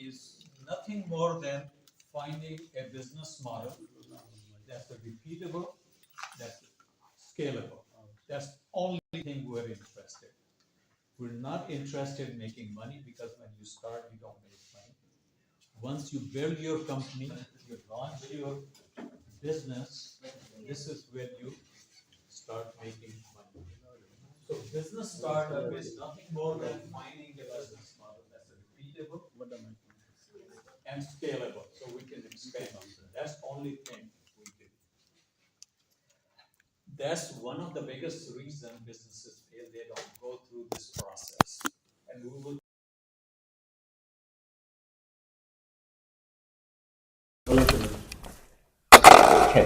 is nothing more than finding a business model that's repeatable, that's scalable. That's the only thing we're interested. We're not interested in making money because when you start, you don't make money. Once you build your company, you launch your business, this is when you start making money. So business startup is nothing more than finding a business model that's repeatable and scalable, so we can expand. That's the only thing we do. That's one of the biggest reasons businesses fail. They don't go through this process. And we will. Okay.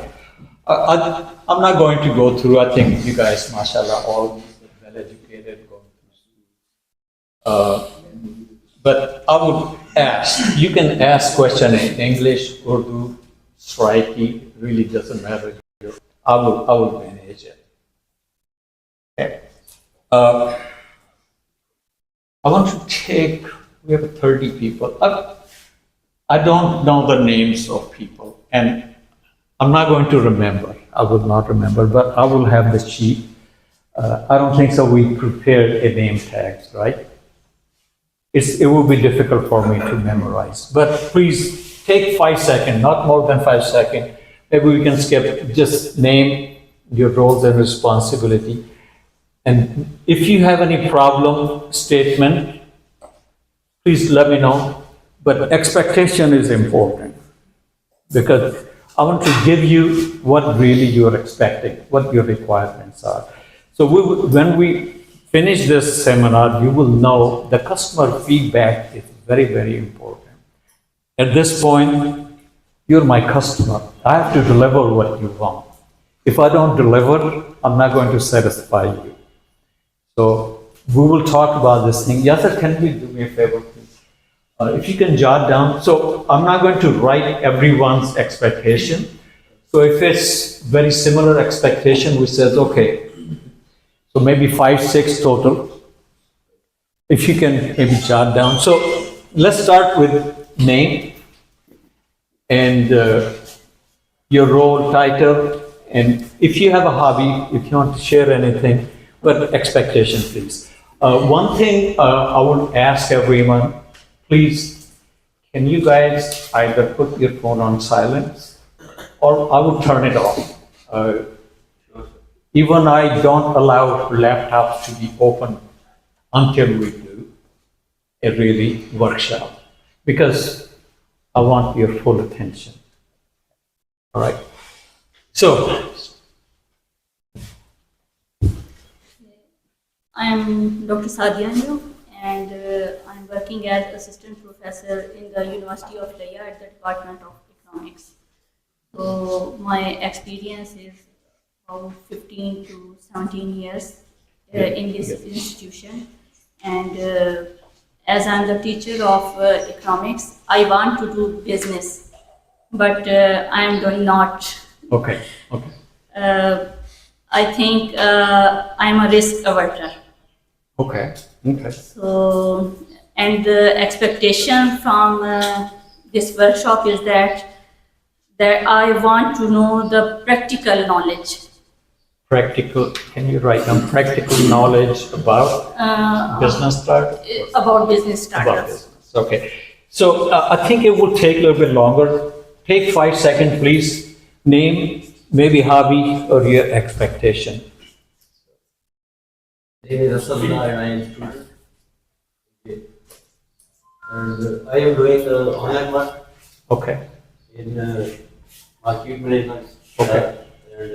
I'm not going to go through. I think you guys, mashallah, all well educated, going through. But I would ask, you can ask question in English, Urdu, Sraiki, really doesn't matter. I will manage it. Okay. I want to take, we have 30 people. I don't know the names of people, and I'm not going to remember. I will not remember, but I will have the sheet. I don't think so. We prepared a name tags, right? It will be difficult for me to memorize, but please take 5 seconds, not more than 5 seconds. Maybe we can skip, just name your roles and responsibility. And if you have any problem statement, please let me know. But expectation is important because I want to give you what really you're expecting, what your requirements are. So when we finish this seminar, you will know the customer feedback is very, very important. At this point, you're my customer. I have to deliver what you want. If I don't deliver, I'm not going to satisfy you. So we will talk about this thing. Yasser, can you do me a favor, please? If you can jot down. So I'm not going to write everyone's expectation. So if it's very similar expectation, we says, okay, so maybe 5, 6 total. If you can maybe jot down. So let's start with name and your role, title, and if you have a hobby, if you want to share anything, but expectation, please. One thing I would ask everyone, please, can you guys either put your phone on silence or I will turn it off. Even I don't allow laptops to be open until we do a really workshop because I want your full attention. All right. So, I am Dr. Sadianio, and I'm working as assistant professor in the University of Raya at the Department of Economics. So my experience is about 15 to 17 years in this institution, and as I'm the teacher of economics, I want to do business, but I am doing not. okay. I think I'm a risk averter. Okay. So, and the expectation from this workshop is that I want to know the practical knowledge. Practical, can you write down practical knowledge about business start? About business startups. About business, okay. So I think it will take a little bit longer. Take 5 seconds, please. Name, maybe hobby or your expectation. Name is Sumeenar and I am student. Okay. And I am doing online work. Okay. In market management. Okay. And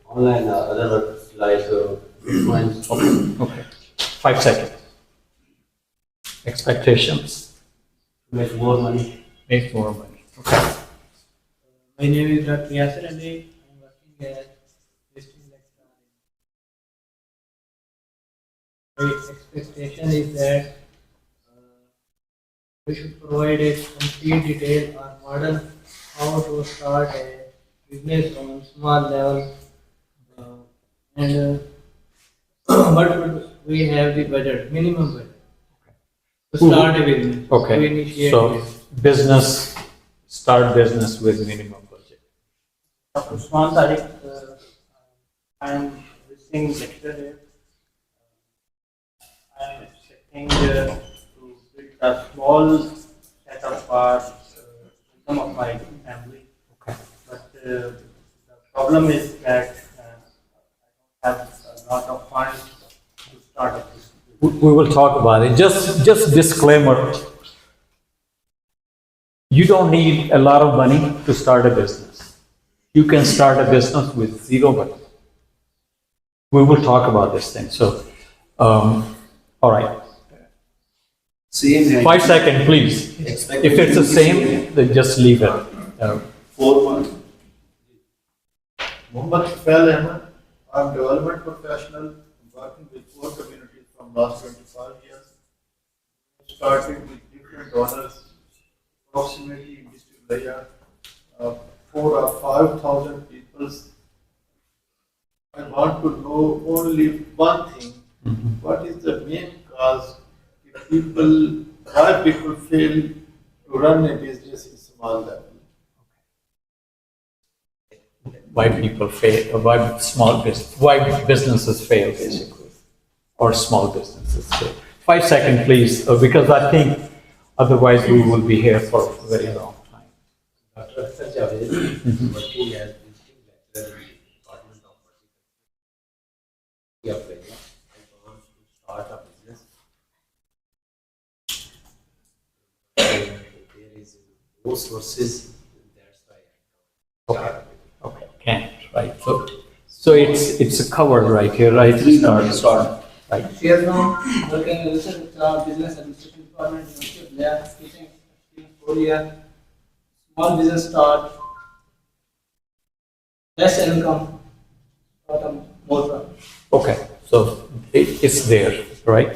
online other work like Bitcoins. Okay. 5 seconds. Expectations. Make more money. Make more money. Okay. My name is Dr. Yasser Ali. I'm working as visiting lecturer. My expectation is that we should provide a complete detail or model how to start a business on small level, and what would we have the budget, minimum budget. To start a business. To Okay, initiate so business. start business with minimum budget. Dr. Usman Tariq, I am visiting lecturer here. I am expecting to build a small setup for some of my family. Okay. But the problem is that I don't have a lot of funds to start up this. We will talk about it. Just disclaimer. You don't need a lot of money to start a business. You can start a business with zero money. We will talk about this thing. So, all right. Same. 5 seconds, please. If it's the same, then just leave it. 4 months. Mohammed Fail Ahmed, I'm development professional working with 4 communities from last 25 years. Started with different donors, approximately in district area, 4 or 5,000 people. I want to know only one thing. What is the main cause if why people fail to run a business in small level? Why people fail, why businesses fail, basically, or small businesses fail. 5 seconds, please, because I think otherwise we will be here for a very long time. Dr. Akhtar Javed, working as visiting lecturer in the Department of Horticulture of India. I want to start a business. There is no sources, that's why I Okay. Okay, can't, right? So it's covered right here, right? Start. Right. She has now working as a business administration department, University of Leah, teaching in 4 years. Small business start, less income, more profit. Okay, so it's there, right?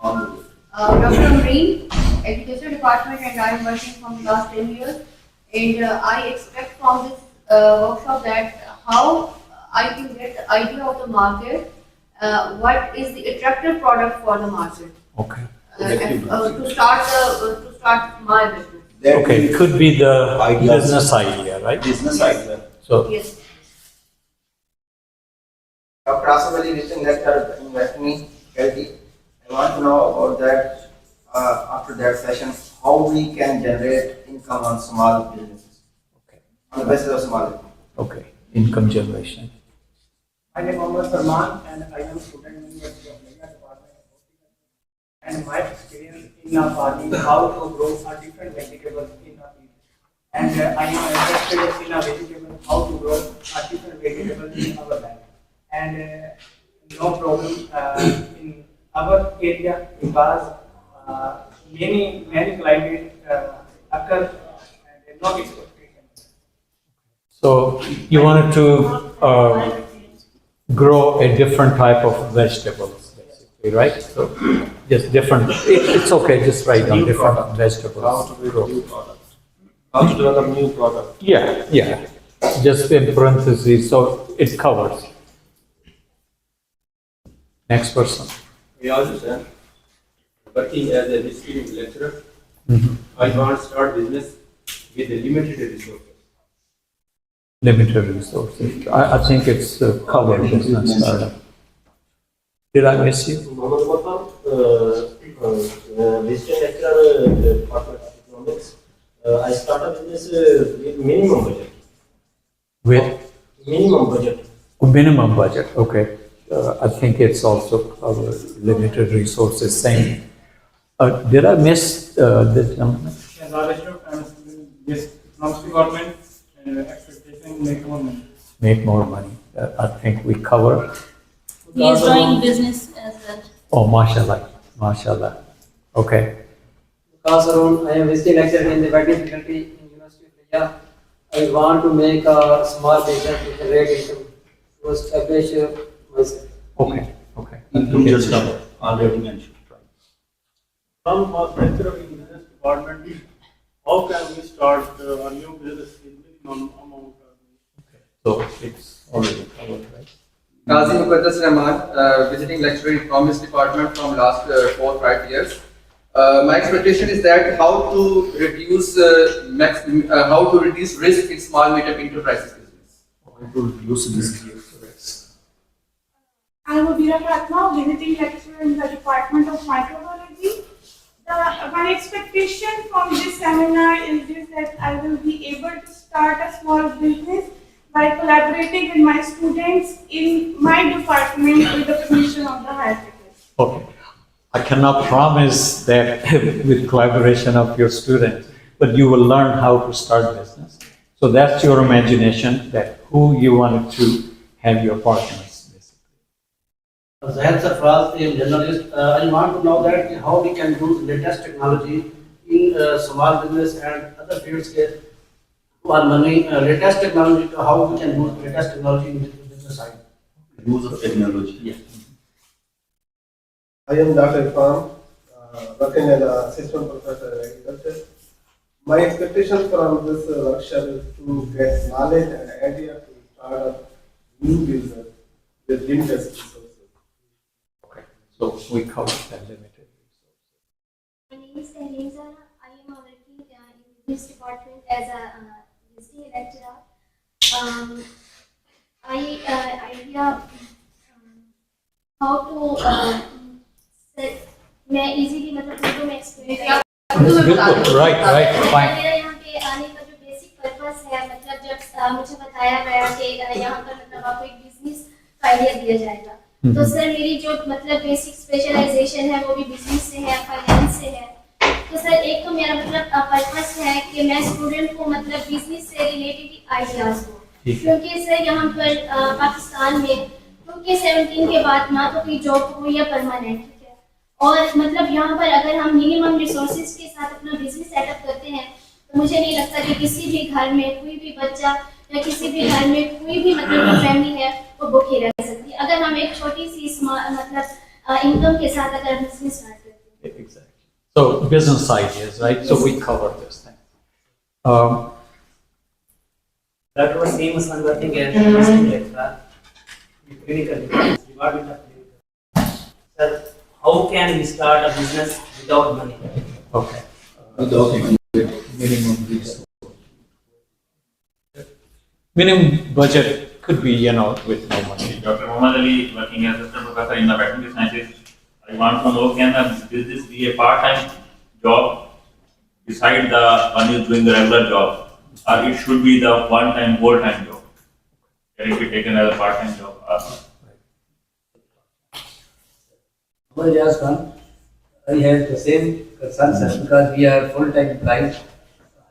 Dr. Amreen, Education Department, and I am working from last 10 years. And I expect from this workshop that how I can get the idea of the market, what is the attractive product for the market, Okay. and to start my business. Okay, it could be the Idea. business idea, right? Business idea. So, Yes. Dr. Asif Ali, visiting lecturer in Western Kelty. I want to know about that after that session, how we can generate income on small businesses, okay, on the basis of small business. okay, income generation. My name is Mohammed Salman and I am a student in University of Leah Department of Horticulture. And my experience in farming, how to grow a different vegetable in a field. And I am interested in a vegetable, how to grow a different vegetable in our land. And no problem in our area because many climate occur and not expectation. So you wanted to grow a different type of vegetables, basically, right? So just different, it's okay, just write down different How vegetables. to build new product. How to develop new product. Yeah, yeah, just in parentheses, so it covers. Next person. We also said, working as a visiting lecturer, I want to start business with limited resources. Limited resources. I think it's covered business startup. Did I miss you? Mohammed Gautam, visiting lecturer in the Department of Economics. I started business with minimum budget. With Minimum budget. minimum budget, okay. I think it's also covered limited resources, same. Did I miss this gentleman? As Rajeshwar, I am a student in this economics department and expectation make more money. Make more money. I think we covered. He is doing business as well. Oh, mashallah, mashallah. Okay. Kasarun, I am visiting lecturer in the wedding faculty in University of Leah. I want to make a small business with a great income to establish myself. Okay, okay. You just already mentioned. From our lecturer in business department, how can we start a new business with minimum amount? So it's already covered, right? Qazi Muqaddas Rahman, visiting lecturer in Commerce Department from last 4 or 5 years. My expectation is that how to reduce risk in small medium enterprises business. How to reduce risk. I am Abira Fatma, visiting lecturer in the Department of Microbiology. My expectation from this seminar is this, that I will be able to start a small business by collaborating with my students in my department with the permission of the higher faculty. Okay. I cannot promise that with collaboration of your students, but you will learn how to start business. So that's your imagination, that who you want to have your partners. Zahid Sarfraz, a journalist. I want to know that how we can use latest technology in small business and other fields who are learning latest technology. How we can use latest technology in the business side? Use of technology. Yes. I am Dr. Irfan, working as an assistant professor in agriculture. My expectation from this workshop is to get knowledge and idea to start a new business with limited resources. Okay. So we covered the limited resources. My name is Eliza. I am working in this department as a visiting lecturer. Idea how to मैं easily मतलब उर्दू में explain Right, fine. मेरा यहाँ पे आने का जो basic purpose है, मतलब जब मुझे बताया गया कि यहाँ पर मतलब आपको एक बिजनेस का आइडिया दिया जाएगा, तो सर मेरी जो मतलब बेसिक स्पेशलाइजेशन है वो भी बिजनेस से है, फाइनेंस से है। तो सर एक तो मेरा मतलब पर्पस है कि मैं स्टूडेंट को मतलब बिजनेस से रिलेटेड आइडियाज दूँ, क्योंकि सर यहाँ पर पाकिस्तान में क्योंकि 17 के बाद ना तो कोई जॉब हो या परमानेंट, और मतलब यहाँ पर अगर हम मिनिमम रिसोर्सेज के साथ अपना बिजनेस सेटअप करते हैं तो मुझे नहीं लगता कि किसी भी घर में कोई भी बच्चा या किसी भी घर में कोई भी मतलब फैमिली है वो भूखी रह सकती है, अगर हम एक छोटी सी मतलब इनकम के साथ अगर बिजनेस स्टार्ट करते हैं। Exactly. So business ideas, right? So we covered this thing. Dr. Wasim is working as a visiting lecturer in clinical department of clinical. Sir, how can we start a business without money? Okay. Without minimum resource. Minimum budget could be, with no money. Dr. Muhammad Ali, working as assistant professor in the veterinary sciences. I want to know, can this be a part-time job beside the one is doing the regular job, or it should be the one-time, full-time job? Can it be taken as a part-time job? Yes, I have the same concerns because we are full-time employees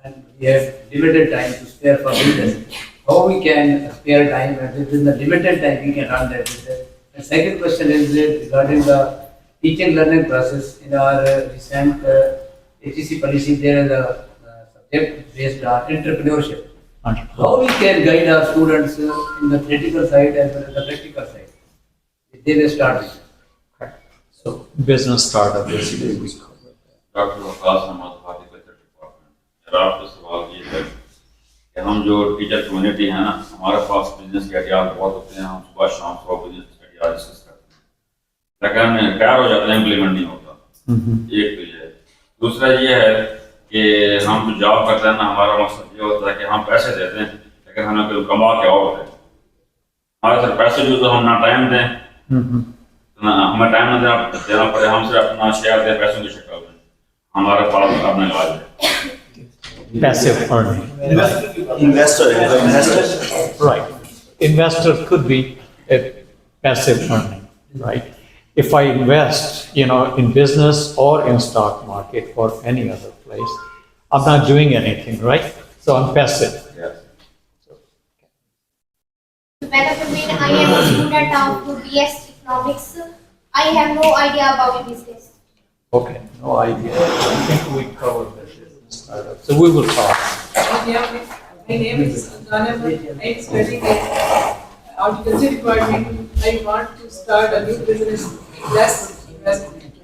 and we have limited time to spare for business. How we can spare time and within the limited time we can run that business? The second question is regarding the teaching learning process. In our recent HEC policy, there is a subject based on entrepreneurship. How we can guide our students in the theoretical side as well as the practical side? If they will start with. So business startup basically we covered that. Dr. Waqas Ahmad, Horticulture Department. मेरा आपसे सवाल ये है कि हम जो teacher community है ना, हमारे पास बिजनेस के आइडियाज बहुत होते हैं, हम सुबह शाम 100 बिजनेस के आइडियाज डिस्कस करते हैं, लेकिन तैयार हो जाते हैं, इम्प्लीमेंट नहीं होता। एक तो ये है। दूसरा ये है कि हम जो जॉब करते हैं ना, हमारा मकसद ये होता है कि हम पैसे देते हैं लेकिन हमें कोई कमा के और दे। हमारे सर पैसे जो तो हम ना टाइम दें, हमें टाइम ना देना पड़े, हम सिर्फ अपना शेयर दें पैसों की शक्ल में, हमारे पास अपना इलाज है। Passive earning. Investor. Right. Investor could be a passive earning, right? If I invest, in business or in stock market or any other place, I'm not doing anything, right? So I'm passive. Yes. Madam, I am a student of BS Economics. I have no idea about business. Okay, no idea. I think we covered the business startup. So we will talk. My name is Santana. I am studying at Horticulture Department. I want to start a new business, less investment.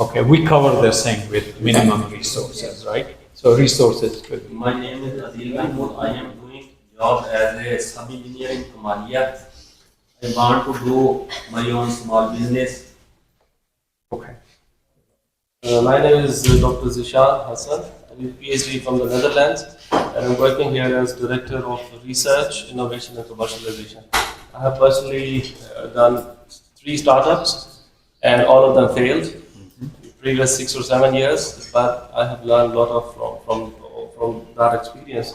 Okay, we cover this thing with minimum resources, right? So resources could be. My name is Adil Mahmood. I am doing job as a sub-engineer in Somalia. I want to do my own small business. Okay. My name is Dr. Zishan Hassan. I'm a PhD from the Netherlands, and I'm working here as Director of Research, Innovation and Commercialization. I have personally done 3 startups, and all of them failed in the previous 6 or 7 years, but I have learned a lot from that experience.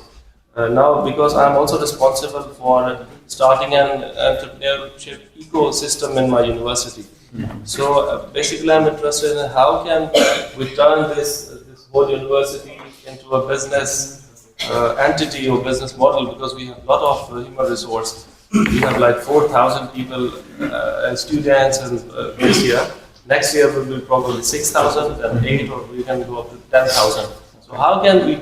Now, because I'm also responsible for starting an entrepreneurship ecosystem in my university. So basically, I'm interested in how can we turn this whole university into a business entity or business model, because we have a lot of human resource. We have like 4,000 people as students this year. Next year will be probably 6,000 and 8, or we can go up to 10,000. So how can we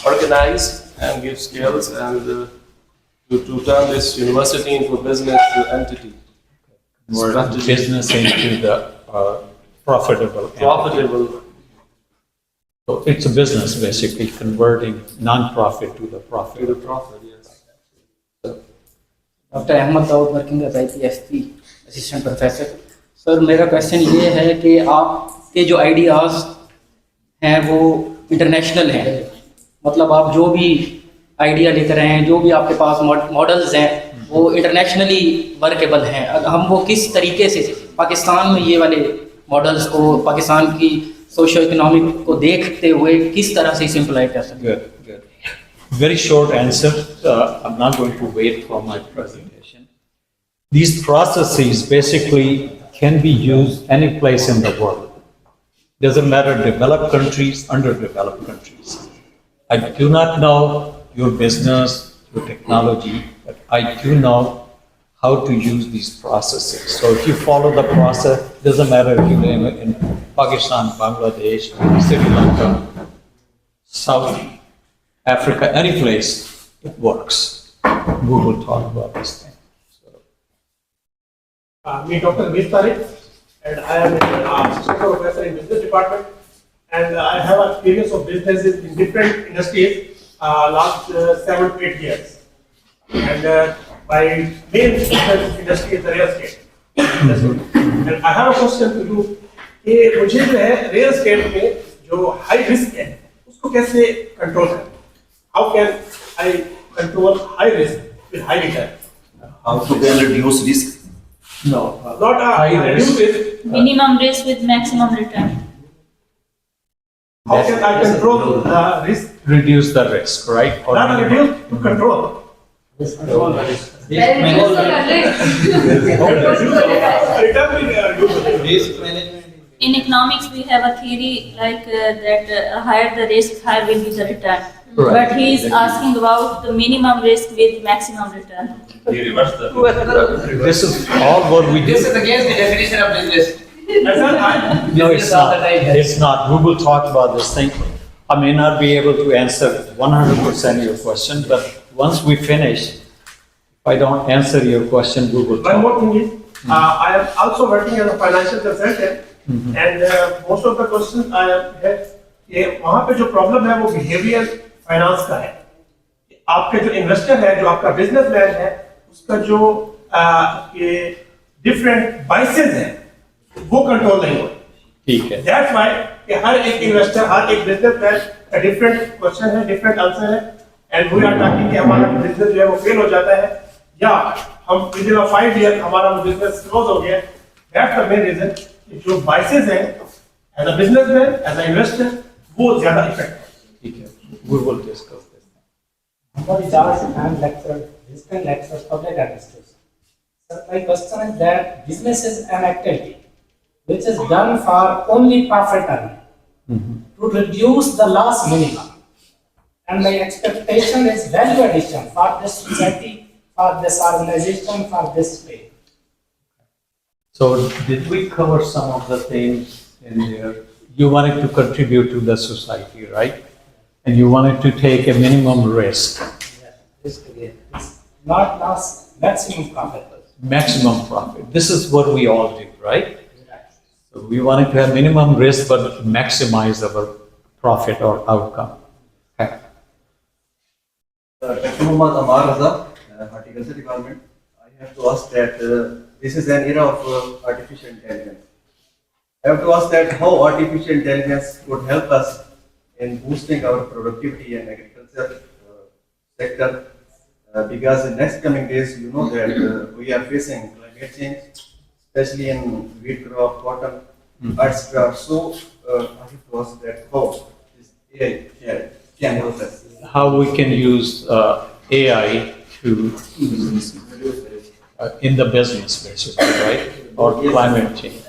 organize and give skills and to turn this university into a business entity? More business into the profitable. So it's a business basically, converting non-profit to the profit. To the profit, yes. Doctor Ahmad Dawood working as IPSP assistant professor. Sir मेरा question ये है कि आपके जो ideas हैं वो international हैं, मतलब आप जो भी आइडिया लेकर आए हैं, जो भी आपके पास मॉडल्स हैं वो इंटरनेशनली वर्केबल हैं। हम वो किस तरीके से पाकिस्तान में ये वाले मॉडल्स को, पाकिस्तान की सोशो इकोनॉमिक को देखते हुए किस तरह से इसे इम्प्लाई कर सकते हैं? Very short answer. I'm not going to wait for my presentation. These processes basically can be used any place in the world. Doesn't matter developed countries, underdeveloped countries. I do not know your business, your technology, but I do know how to use these processes. So if you follow the process, doesn't matter if you live in Pakistan, Bangladesh, Sri Lanka, South Africa, any place, it works. We will talk about this thing. Me, Dr. Amir Tariq, and I am an assistant professor in business department, and I have experience of businesses in different industries last 7 to 8 years. And my main business industry is the real estate. And I have a question to you. कि मुझे जो है real estate में जो high risk है उसको कैसे control करें? How can I control high risk with high return? How to can reduce risk? No, not a high risk. Minimum risk with maximum return. How can I control the risk? Reduce the risk, right? Or Not reduce, to control. Control the risk. In economics, we have a theory like that higher the risk, higher will be the return. Right. But he is asking about the minimum risk with maximum return. This is all what we do. This is against the definition of business. No, it's not. It's not. We will talk about this thing. I may not be able to answer 100% your question, but once we finish, if I don't answer your question, we will talk. One more thing is, I am also working as a financial consultant, and most of the questions I have had, कि वहाँ पे जो problem है वो behaviour finance का है। आपके जो इन्वेस्टर है, जो आपका बिजनेसमैन है, उसका जो डिफरेंट बाइसेस है वो कंट्रोल नहीं होता। ठीक है। That's why कि हर एक इन्वेस्टर, हर एक बिजनेसमैन का डिफरेंट क्वेश्चन है, डिफरेंट आंसर है, एंड वी आर टॉकिंग कि हमारा बिजनेस जो है वो फेल हो जाता है या हम विद इन 5 ईयर हमारा वो बिजनेस क्लोज हो गया। दैट्स द मेन रीजन कि जो बाइसेस हैं as a businessman, as a investor, वो ज्यादा इफेक्ट है। ठीक है। We will discuss this. Somebody asked, I'm lecturer, distant lecturers, public administration. So my question is that business is an activity which is done for only profit earning to reduce the loss minimum. And my expectation is value addition for this society, for this organization, for this state. So did we cover some of the things in there? You wanted to contribute to the society, right? And you wanted to take a minimum risk. Not loss, maximum profit. Maximum profit. This is what we all do, right? So we wanted to have minimum risk but maximize our profit or outcome. Okay. Dr. Muhammad Amar Raza, Horticulture Department. I have to ask that this is an era of artificial intelligence. I have to ask that how artificial intelligence could help us in boosting our productivity in agriculture sector, because in next coming days, you know that we are facing climate change, especially in wheat crop, cotton, etc. So I have to ask that how this AI can help us. How we can use AI to in the business, basically, right? Or climate change.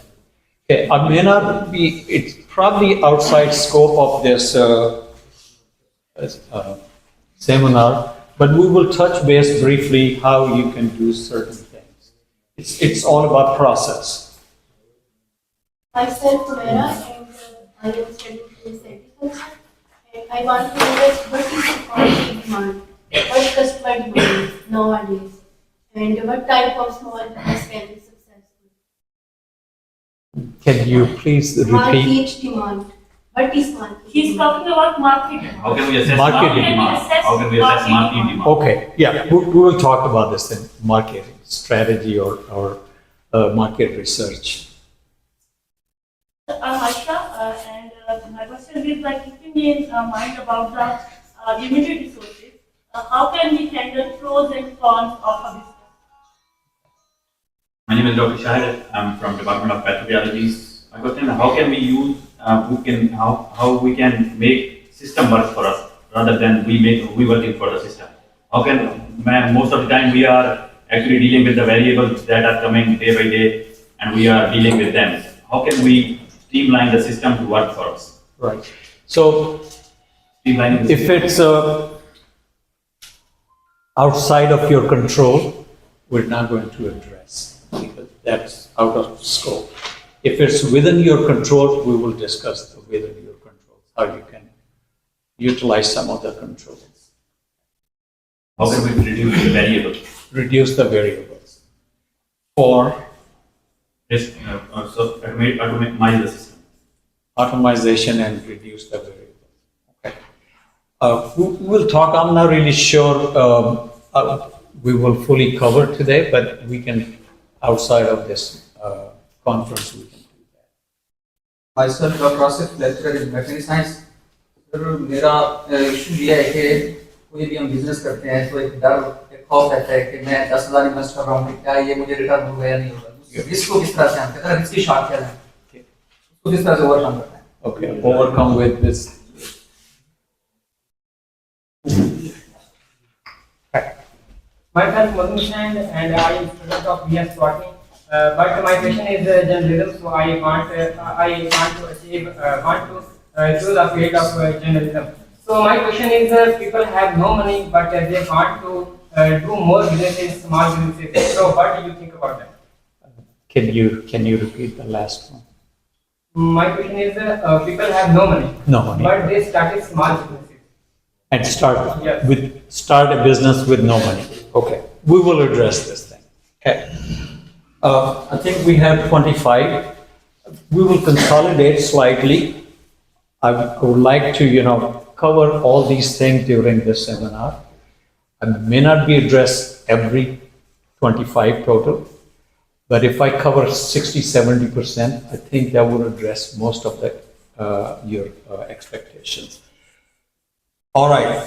Okay, I may not be, it's probably outside scope of this seminar, but we will touch base briefly how you can do certain things. It's all about process. Myself, Humera, and I am studying agriculture, and I want to know what is the quality demand, what customer demand nowadays, and what type of small business can be successful. Can you please repeat? Market demand. What is market? He's talking about market demand. How can we assess Market market demand? assess How can we assess market market demand? demand? Okay, yeah, we will talk about this in marketing strategy or market research. I'm Aisha, and my question is like keeping in mind about the limited resources, how can we handle pros and cons of a business? My name is Dr. Shahid. I'm from Department of Pathology. My question is, how can we use, how we can make system work for us rather than we working for the system? How can, most of the time we are actually dealing with the variables that are coming day by day and we are dealing with them. How can we streamline the system to work for us? Right. So Streamlining the if system. it's outside of your control, we're not going to address, because that's out of scope. If it's within your control, we will discuss the within your control, how you can utilize some of the controls. How can we reduce the variables? Reduce the variables. Or So automate the system. automation and reduce the variables. Okay. We'll talk, I'm not really sure we will fully cover today, but we can, outside of this conference, we can do that. Myself, Dr. Asif, lecturer in veterinary science. Sir मेरा issue ये है कि कोई भी हम business करते हैं तो एक डर, एक खौफ रहता है कि मैं 10,000 इन्वेस्ट कर रहा हूँ, क्या ये मुझे रिटर्न होगा या नहीं होगा। रिस्क को किस तरह से हम कहते हैं, रिस्क की शॉट क्या है, उसको किस तरह से ओवरकम करना है। Okay, overcome with this. Myself, Madhushan, and I am student of BS Botany. But my question is journalism, so I want to achieve, choose a field of journalism. So my question is, people have no money, but they want to do more businesses, small businesses. So what do you think about that? Can you repeat the last one? My question is, people have no money. No money. But they started small businesses. And Yes. start a business with no money. Okay, we will address this thing. Okay. I think we have 25. We will consolidate slightly. I would like to, cover all these things during this seminar. I may not be addressed every 25 total, but if I cover 60-70%, I think that will address most of your expectations. All right.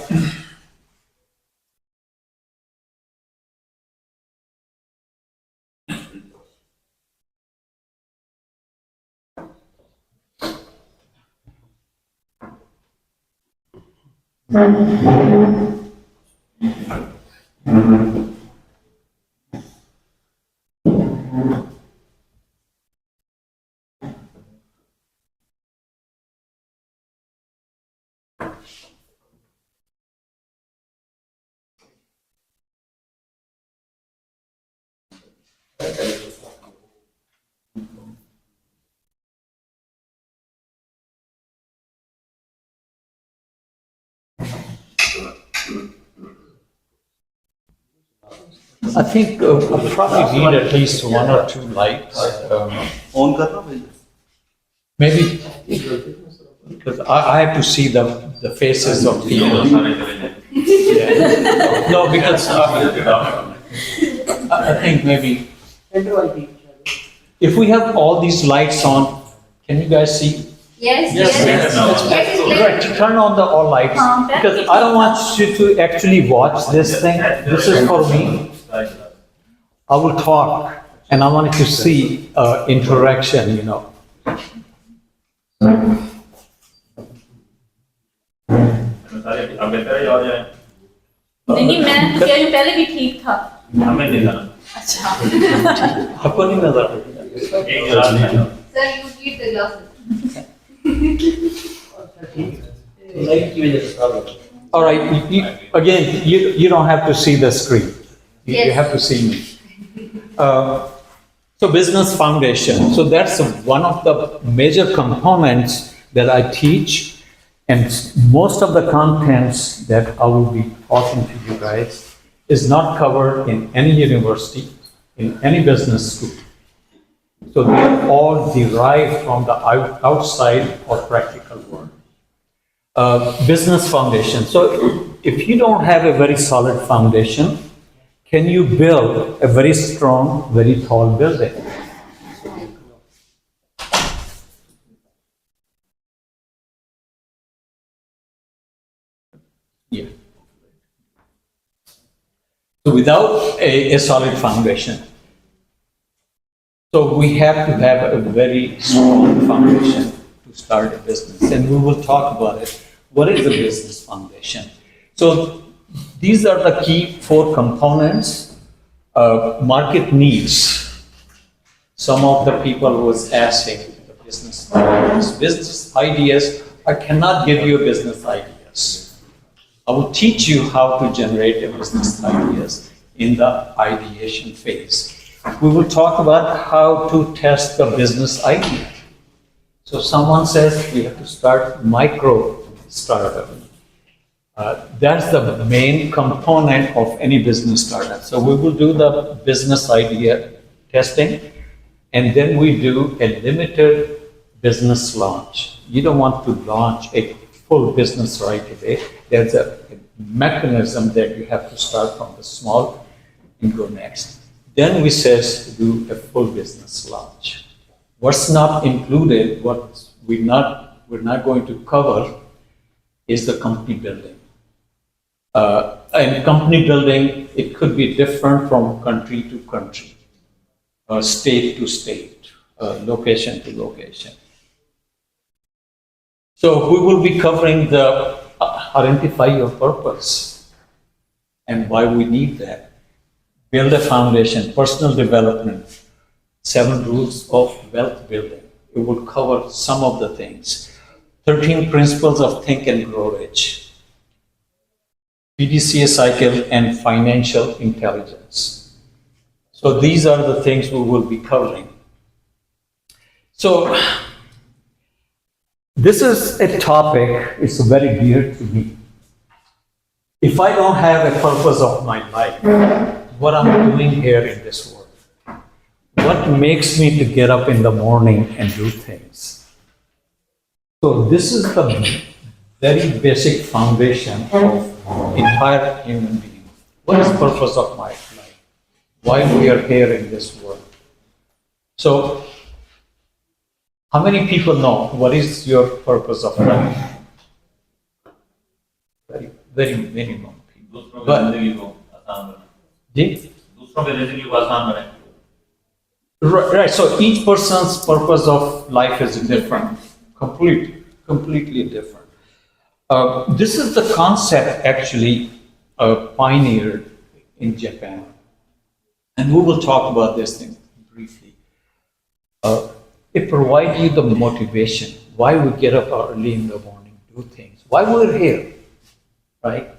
I think I probably need at least 1 or 2 lights. On karna bhai. Maybe because I have to see the faces of people. Yeah. No, because I think maybe if we have all these lights on, Can you guys see? Yes, Yes, yes. Yes, it's Right, turn on the all lights, because I don't want you to actually watch this thing. This is for me. I will talk, and I wanted to see interaction, you know. नहीं मैं क्या जो पहले भी ठीक था हमें देखा अच्छा आपको नहीं नजर Sir, you need the glasses. All right, again, you don't have to see the screen. You have to see me. So business foundation. So that's one of the major components that I teach, and most of the contents that I will be talking to you guys is not covered in any university, in any business school. So they are all derived from the outside or practical world. Business foundation. So if you don't have a very solid foundation, can you build a very strong, very tall building? Yeah. So without a solid foundation, so we have to have a very strong foundation to start a business, and we will talk about it. What is a business foundation? So these are the key 4 components. Market needs. Some of the people who was asking the business ideas. Business ideas, I cannot give you business ideas. I will teach you how to generate a business ideas in the ideation phase. We will talk about how to test the business idea. So someone says we have to start micro startup. That's the main component of any business startup. So we will do the business idea testing, and then we do a limited business launch. You don't want to launch a full business right away. There's a mechanism that you have to start from the small and go next. Then we says to do a full business launch. What's not included, what we're not going to cover, is the company building. And company building, it could be different from country to country, state to state, location to location. So we will be covering the identify your purpose and why we need that. Build a foundation, personal development, 7 rules of wealth building. It will cover some of the things. 13 principles of think and grow rich. PDCA cycle and financial intelligence. So these are the things we will be covering. So this is a topic, it's very dear to me. If I don't have a purpose of my life, what I'm doing here in this world, what makes me to get up in the morning and do things. So this is the very basic foundation of entire human being. What is the purpose of my life? Why we are here in this world? So how many people know what is your purpose of life? Very, very minimum people. Right, so each person's purpose of life is different, completely different. This is the concept actually pioneered in Japan, and we will talk about this thing briefly. It provides you the motivation, why we get up early in the morning, do things, why we're here, right?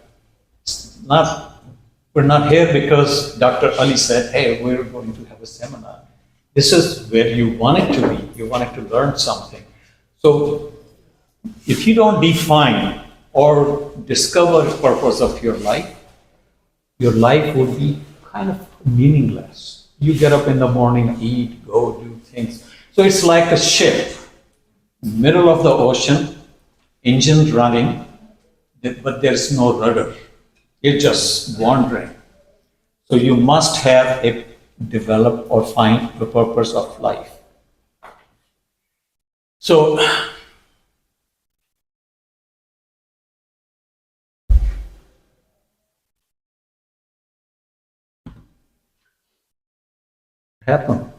We're not here because Dr. Ali said, hey, we're going to have a seminar. This is where you wanted to be. You wanted to learn something. So if you don't define or discover the purpose of your life will be kind of meaningless. You get up in the morning, eat, go do things. So it's like a ship, middle of the ocean, engine running, but there's no rudder. You're just wandering. So you must have develop or find the purpose of life. So, happen.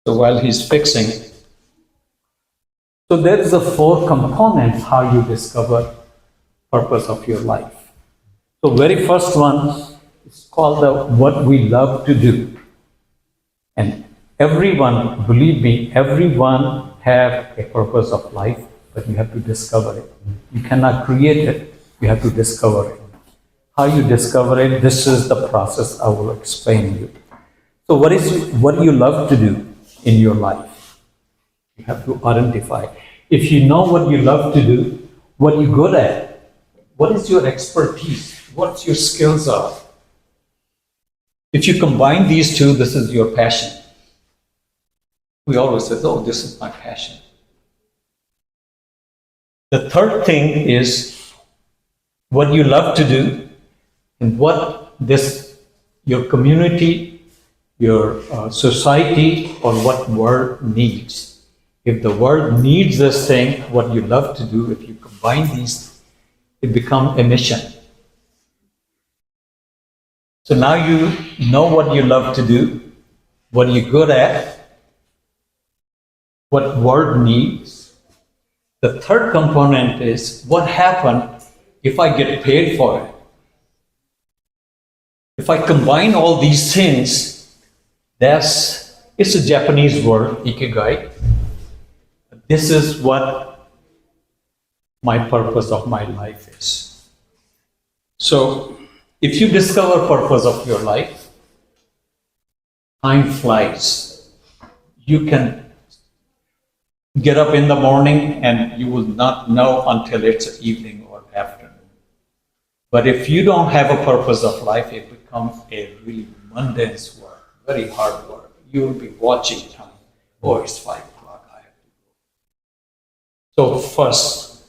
So while he's fixing, so there is a 4 components how you discover purpose of your life. So very first one is called the what we love to do. And everyone, believe me, everyone have a purpose of life, but you have to discover it. You cannot create it, you have to discover it. How you discover it, this is the process I will explain to you. So what you love to do in your life? You have to identify. If you know what you love to do, what you're good at, what is your expertise, what your skills are. If you combine these two, this is your passion. We always say, oh, this is my passion. The third thing is what you love to do and what your community, your society, or what world needs. If the world needs this thing, what you love to do, if you combine these, it becomes a mission. So now you know what you love to do, what you're good at, what world needs. The third component is what happens if I get paid for it. If I combine all these things, it's a Japanese word, ikigai. This is what my purpose of my life is. So, if you discover purpose of your life, time flies. You can get up in the morning and you will not know until it's evening or afternoon. But if you don't have a purpose of life, it becomes a really mundane work, very hard work. You will be watching time. Oh, it's 5 o'clock, I have to go. So first,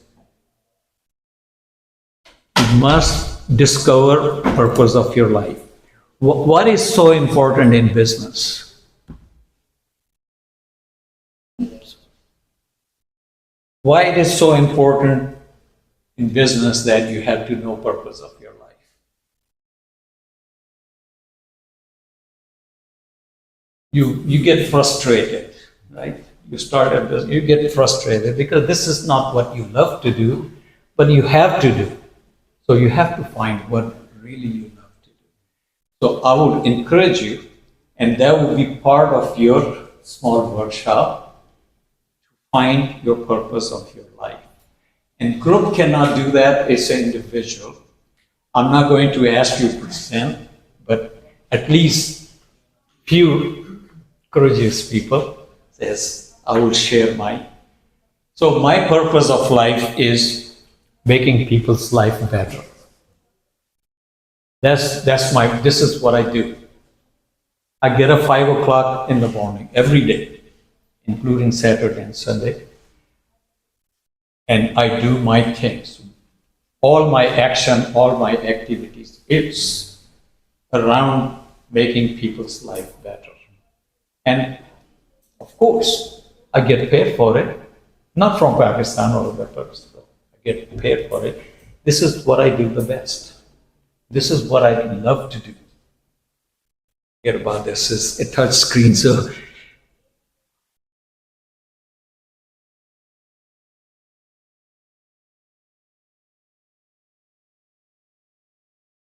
you must discover purpose of your life. What is so important in business? Why it is so important in business that you have to know purpose of your life? You get frustrated, right? You start a business, you get frustrated because this is not what you love to do, but you have to do. So you have to find what really you love to do. So I would encourage you, and that will be part of your small workshop, to find your purpose of your life. And group cannot do that, it's an individual. I'm not going to ask you to present, but at least few courageous people says, I will share mine. So my purpose of life is making people's life better. This is what I do. I get up 5 o'clock in the morning every day, including Saturday and Sunday, and I do my things. All my action, all my activities, it's around making people's life better. And of course, I get paid for it, not from Pakistan or other places. I get paid for it. This is what I do the best. This is what I love to do. Forget about this is a touch screen, so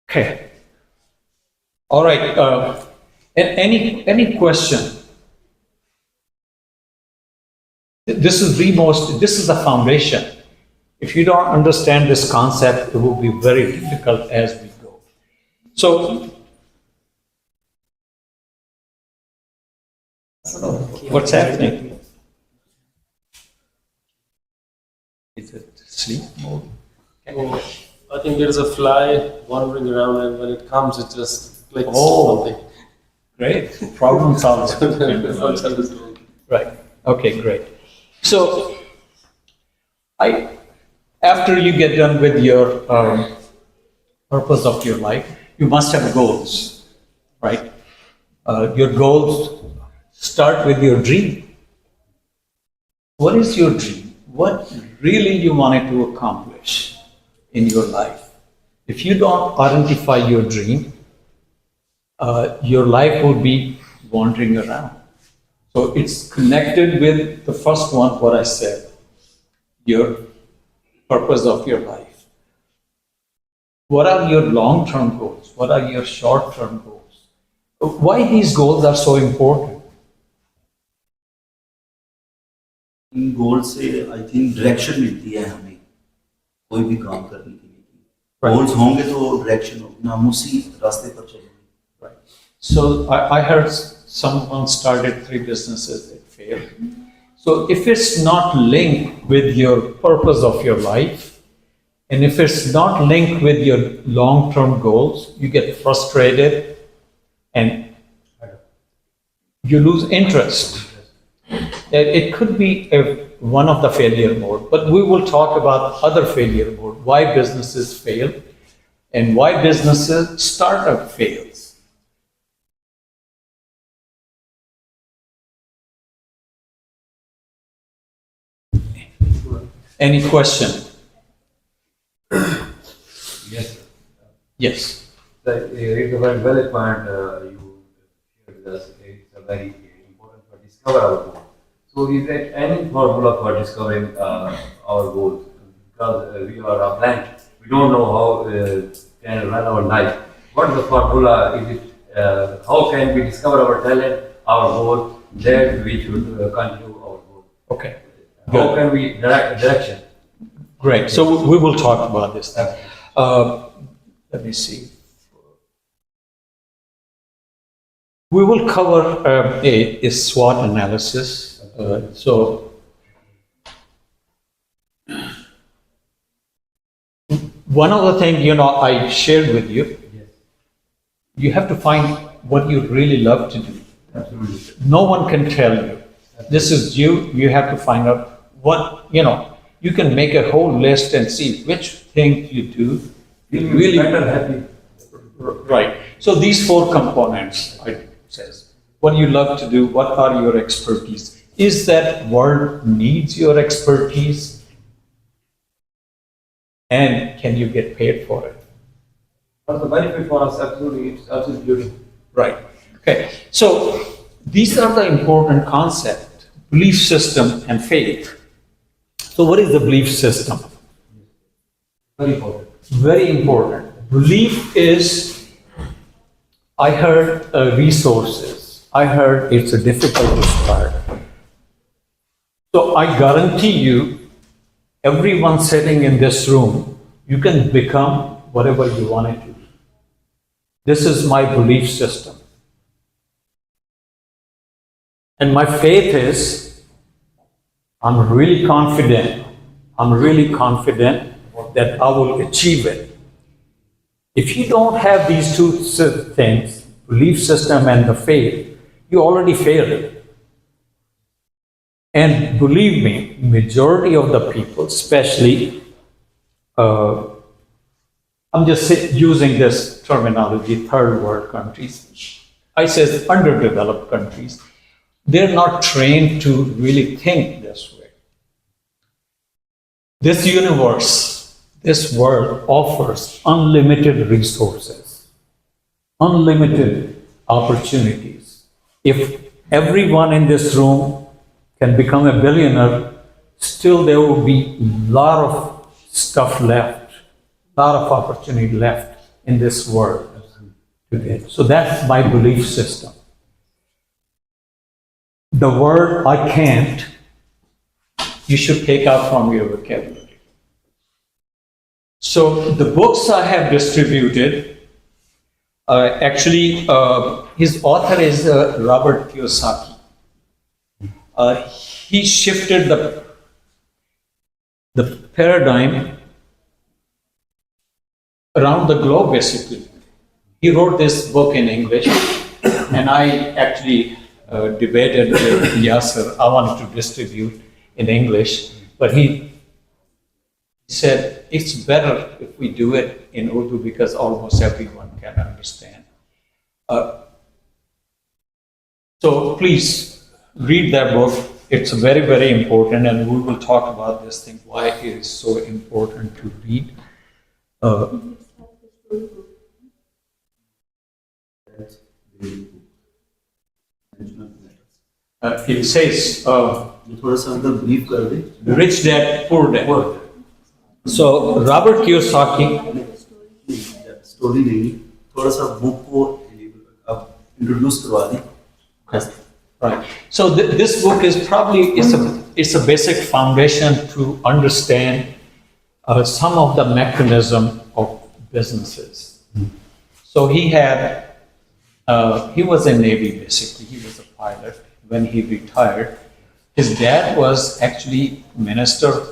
okay. All right. Any question? This is the foundation. If you don't understand this concept, it will be very difficult as we go. So, what's happening? Is it sleep mode? Oh, I think there is a fly wandering around, and when it comes, it just clicks something. Great. Problem solved. Right. Okay, great. So, after you get done with your purpose of your life, you must have goals, right? Your goals, start with your dream. What is your dream? What really you wanted to accomplish in your life? If you don't identify your dream, your life will be wandering around. So it's connected with the first one, what I said, your purpose of your life. What are your long-term goals? What are your short-term goals? Why these goals are so important? इन गोल से I think direction मिलती है हमें कोई भी काम करने के लिए गोल्स होंगे तो डायरेक्शन होगी ना हम उसी रास्ते पर चलेंगे. So I heard someone started 3 businesses that failed. So if it's not linked with your purpose of your life, and if it's not linked with your long-term goals, you get frustrated and you lose interest. It could be one of the failure mode, but we will talk about other failure mode, why businesses fail and why businesses startup fails. Any question? Yes. Yes. It's a very valid point you shared with us. It's a very important to discover our goal. So is there any formula for discovering our goals? Because we are a blank. We don't know how can run our life. What is the formula? Is it how can we discover our talent, our goal, that we should continue our goal? Okay. How can we direct direction? Great. So we will talk about this then. Let me see. We will cover a SWOT analysis. So one of the things, I shared with you, you have to find what you really love to do. Absolutely. No one can tell you. This is you. You have to find out what, you can make a whole list and see which thing you do. You really better happy. Right. So these 4 components, it says, what you love to do, what are your expertise? Is that world needs your expertise? And can you get paid for it? What's the benefit for us? Absolutely, it's absolutely beautiful. Right. Okay. So these are the important concepts: belief system and faith. So what is the belief system? Very important. Very important. Belief is, I heard resources. I heard it's a difficult to start. So I guarantee you, everyone sitting in this room, you can become whatever you wanted to be. This is my belief system. And my faith is, I'm really confident that I will achieve it. If you don't have these 2 things, belief system and the faith, you already failed. And believe me, majority of the people, especially, I'm just using this terminology, 3rd world countries. I say underdeveloped countries. They're not trained to really think this way. This universe, this world offers unlimited resources, unlimited opportunities. If everyone in this room can become a billionaire, still there will be a lot of stuff left, a lot of opportunity left in this world today. So that's my belief system. The word I can't, you should take out from your vocabulary. So the books I have distributed, his author is Robert Kiyosaki. He shifted the paradigm around the globe, basically. He wrote this book in English, and I actually debated with Yasser. I wanted to distribute in English, but he said it's better if we do it in Urdu because almost everyone can understand. So So please read that book. It's very, very important, and we will talk about this thing, why it is so important to read. It says, rich dad, poor dad. So Robert Kiyosaki, story नहीं, थोड़ा सा book को आप introduce करवा दें. right? So this book is probably it's a basic foundation to understand some of the mechanism of businesses. So he was in Navy basically. He was a pilot when he retired. His dad was actually minister